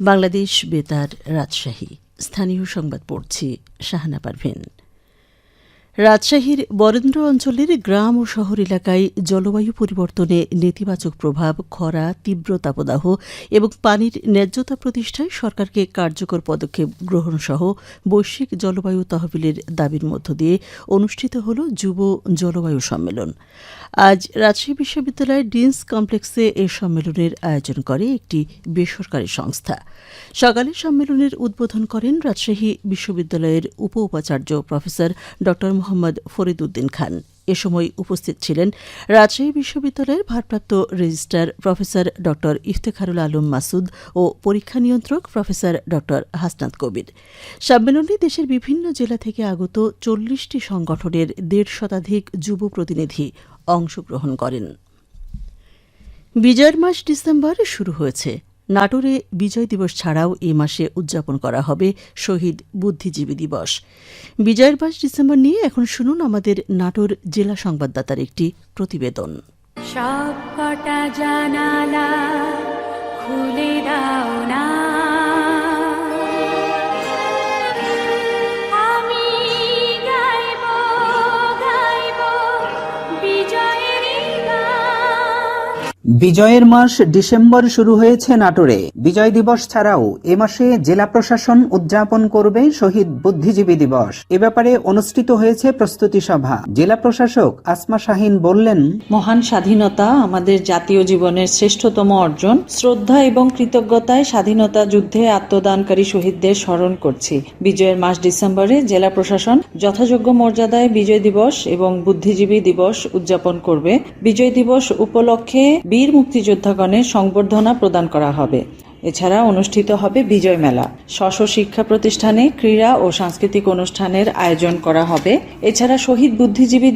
বাংলাদেশ বেতার, রাজশাহী। স্থানীয় সংবাদ পড়ছি শাহানা পারভীন। রাজশাহীর বরেন্দ্র অঞ্চলের গ্রাম ও শহর এলাকায় জলবায়ু পরিবর্তনে নেতিবাচক প্রভাব, খরা, তীব্র তাপদাহ এবং পানির ন্যায্যতা প্রতিষ্ঠায় সরকারকে কার্যকর পদক্ষেপ গ্রহণ সহ বৈশ্বিক জলবায়ু তহবিলের দাবির মধ্য দিয়ে অনুষ্ঠিত হল যুব জলবায়ু সম্মেলন। আজ রাজশাহী বিশ্ববিদ্যালয়ের ডিন্স কমপ্লেক্সে এ সম্মেলনের আয়োজন করে একটি বেসরকারি সংস্থা। সকালে সম্মেলনের উদ্বোধন করেন রাজশাহী বিশ্ববিদ্যালয়ের উপ উপাচার্য প্রফেসর ড মোহাম্মদ ফরিদ উদ্দিন খান। এ সময় উপস্থিত ছিলেন রাজশাহী বিশ্ববিদ্যালয়ের ভারপ্রাপ্ত রেজিস্ট্রার প্রফেসর ড ইফতেখারুল আলম মাসুদ ও পরীক্ষা নিয়ন্ত্রক প্রফেসর ড হাসনাত কবির। সম্মেলনে দেশের বিভিন্ন জেলা থেকে আগত ৪০টি সংগঠনের ১৫০ শতাধিক যুব প্রতিনিধি অংশগ্রহণ করেন। বিজয়ের মাস ডিসেম্বর শুরু হয়েছে। নাটোরে বিজয় দিবস ছাড়াও এ মাসে উদযাপন করা হবে শহীদ বুদ্ধিজীবী দিবস। বিজয়ের মাস ডিসেম্বর নিয়ে এখন শুনুন আমাদের নাটোর জেলা সংবাদদাতার একটি প্রতিবেদন। সবকটা জানালা খুলে দাও না, আমি গাইব গাইব বিজয়ের গান। বিজয়ের মাস ডিসেম্বর শুরু হয়েছে নাটোরে। বিজয় দিবস ছাড়াও এ মাসে জেলা প্রশাসন উদযাপন করবে শহীদ বুদ্ধিজীবী দিবস। এ ব্যাপারে অনুষ্ঠিত হয়েছে প্রস্তুতি সভা। জেলা প্রশাসক আসমা শাহিন বললেন, মহান স্বাধীনতা আমাদের জাতীয় জীবনের শ্রেষ্ঠতম অর্জন। শ্রদ্ধা এবং কৃতজ্ঞতায় স্বাধীনতা যুদ্ধে আত্মদানকারী শহীদদের স্মরণ করছি। বিজয়ের মাস ডিসেম্বরে জেলা প্রশাসন যথাযোগ্য মর্যাদায় বিজয় দিবস এবং বুদ্ধিজীবী দিবস উদযাপন করবে। বিজয় দিবস উপলক্ষে বীর মুক্তিযোদ্ধাগণের সংবর্ধনা প্রদান করা হবে। এছাড়া অনুষ্ঠিত হবে বিজয় মেলা। স্ব শিক্ষা প্রতিষ্ঠানে ক্রীড়া ও সাংস্কৃতিক অনুষ্ঠানের আয়োজন করা হবে। এছাড়া শহীদ বুদ্ধিজীবী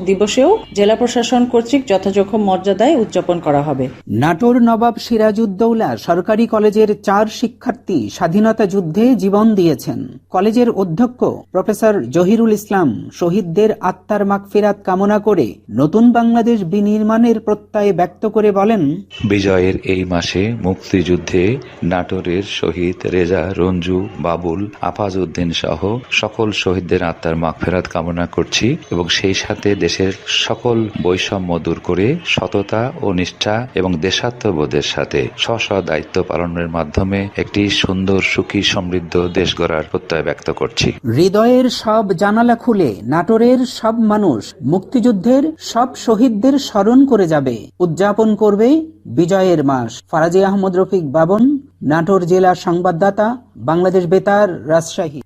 দিবসেও জেলা প্রশাসন কর্তৃক যথাযোগ্য মর্যাদায় উদযাপন করা হবে। নাটোর নবাব সিরাজউদ্দৌলা সরকারি কলেজের 4 শিক্ষার্থী স্বাধীনতা যুদ্ধে জীবন দিয়েছেন। কলেজের অধ্যক্ষ প্রফেসর জহিরুল ইসলাম শহীদদের আত্মার মাগফিরাত কামনা করে নতুন বাংলাদেশ বিনির্মাণের প্রত্যয় ব্যক্ত করে বলেন, বিজয়ের এই মাসে মুক্তিযুদ্ধে নাটোরের শহীদ রেজা, রঞ্জু, বাবুল, আফাজ উদ্দিন সহ সকল শহীদদের আত্মার মাগফিরাত কামনা করছি এবং সেই সাথে দেশের সকল বৈষম্য দূর করে সততা ও নিষ্ঠা এবং দেশাত্মবোধের সাথে স্ব দায়িত্ব পালনের মাধ্যমে একটি সুন্দর, সুখী, সমৃদ্ধ দেশ গড়ার প্রত্যয় ব্যক্ত করছি। হৃদয়ের সব জানালা খুলে নাটোরের সব মানুষ মুক্তিযুদ্ধের সব শহীদদের স্মরণ করে যাবে, উদযাপন করবে বিজয়ের মাস। ফারাজি আহমদ রফিক বাবন, নাটোর জেলা সংবাদদাতা, বাংলাদেশ বেতার, রাজশাহী।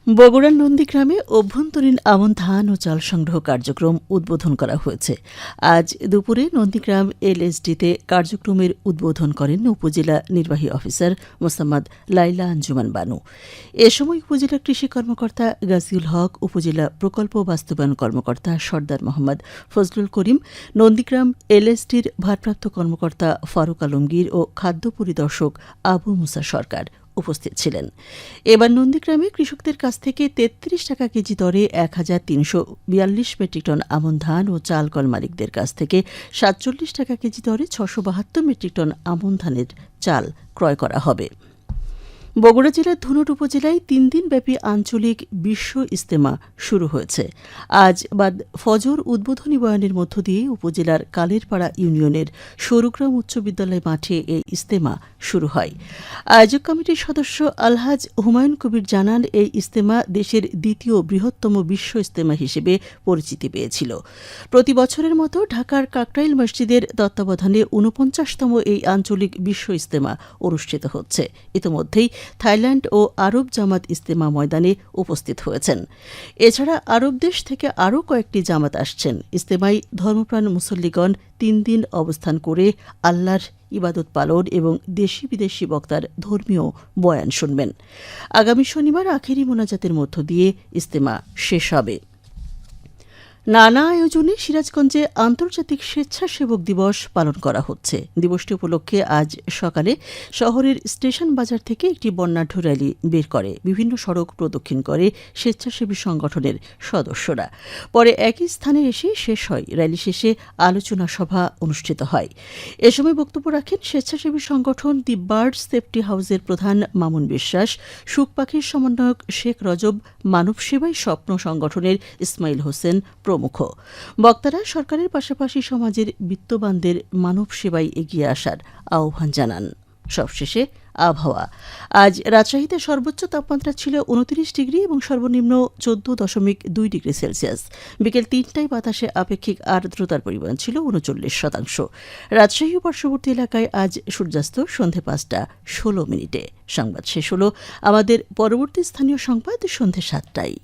বগুড়ার নন্দীগ্রামে অভ্যন্তরীণ আমন ধান ও চাল সংগ্রহ কার্যক্রম উদ্বোধন করা হয়েছে। আজ দুপুরে নন্দীগ্রাম এলএসডিতে কার্যক্রমের উদ্বোধন করেন উপজেলা নির্বাহী অফিসার মোসাম্মদ লাইলা আঞ্জুমান বানু। এ সময় উপজেলা কৃষি কর্মকর্তা গাজীউল হক, উপজেলা প্রকল্প বাস্তবায়ন কর্মকর্তা সর্দার মোহাম্মদ ফজলুল করিম, নন্দীগ্রাম এলএসডির ভারপ্রাপ্ত কর্মকর্তা ফারুক আলমগীর ও খাদ্য পরিদর্শক আবু মুসা সরকার উপস্থিত ছিলেন। এবার নন্দীগ্রামে কৃষকদের কাছ থেকে ৩৩ টাকা কেজি দরে ১,৩৪২ মেট্রিক টন আমন ধান ও চাল কল মালিকদের কাছ থেকে ৪৭ টাকা কেজি দরে ৬৭২ মেট্রিক টন আমন ধানের চাল ক্রয় করা হবে। বগুড়া জেলার ধুনট উপজেলায় ৩ দিনব্যাপী আঞ্চলিক বিশ্ব ইজতেমা শুরু হয়েছে। আজ বাদ ফজর উদ্বোধনী বয়ানের মধ্য দিয়ে উপজেলার কালেরপাড়া ইউনিয়নের সরুগ্রাম উচ্চ বিদ্যালয় মাঠে এই ইজতেমা শুরু হয়। আয়োজক কমিটির সদস্য আলহাজ হুমায়ুন কবির জানান, এই ইজতেমা দেশের দ্বিতীয় বৃহত্তম বিশ্ব ইজতেমা হিসেবে পরিচিতি পেয়েছিল। প্রতি বছরের মতো ঢাকার কাকরাইল মসজিদের তত্ত্বাবধানে ৪৯তম এই আঞ্চলিক বিশ্ব ইজতেমা অনুষ্ঠিত হচ্ছে। ইতিমধ্যেই থাইল্যান্ড ও আরব জামাত ইজতেমা ময়দানে উপস্থিত হয়েছেন। এছাড়া আরব দেশ থেকে আরও কয়েকটি জামাত আসছেন। ইজতেমায় ধর্মপ্রাণ মুসল্লিগণ ৩ দিন অবস্থান করে আল্লাহর ইবাদত পালন এবং দেশি বিদেশি বক্তার ধর্মীয় বয়ান শুনবেন। আগামী শনিবার আখেরি মোনাজাতের মধ্য দিয়ে ইজতেমা শেষ হবে। নানা আয়োজনে সিরাজগঞ্জে আন্তর্জাতিক স্বেচ্ছাসেবক দিবস পালন করা হচ্ছে। দিবসটি উপলক্ষে আজ সকালে শহরের স্টেশন বাজার থেকে একটি বর্ণাঢ্য র্যালি বের করে বিভিন্ন সড়ক প্রদক্ষিণ করে স্বেচ্ছাসেবী সংগঠনের সদস্যরা। পরে একই স্থানে এসে শেষ হয়। র্যালি শেষে আলোচনা সভা অনুষ্ঠিত হয়। এ সময় বক্তব্য রাখেন স্বেচ্ছাসেবী সংগঠন দি বার্ড সেফটি হাউসের প্রধান মামুন বিশ্বাস, সুখ পাখির সমন্বয়ক শেখ রজব, মানব সেবাই স্বপ্ন সংগঠনের ইসমাইল হোসেন প্রমুখ। বক্তারা সরকারের পাশাপাশি সমাজের বিত্তবানদের মানব সেবায় এগিয়ে আসার আহ্বান জানান। সবশেষে আবহাওয়া। আজ রাজশাহীতে সর্বোচ্চ তাপমাত্রা ছিল 29 ডিগ্রি এবং সর্বনিম্ন 14.2 ডিগ্রি সেলসিয়াস। বিকেল 3টায় বাতাসে আপেক্ষিক আর্দ্রতার পরিমাণ ছিল 39%। রাজশাহী ও পার্শ্ববর্তী এলাকায় আজ সূর্যাস্ত সন্ধে 5:16। সংবাদ শেষ হল। আমাদের পরবর্তী স্থানীয় সংবাদ সন্ধে 7টায়।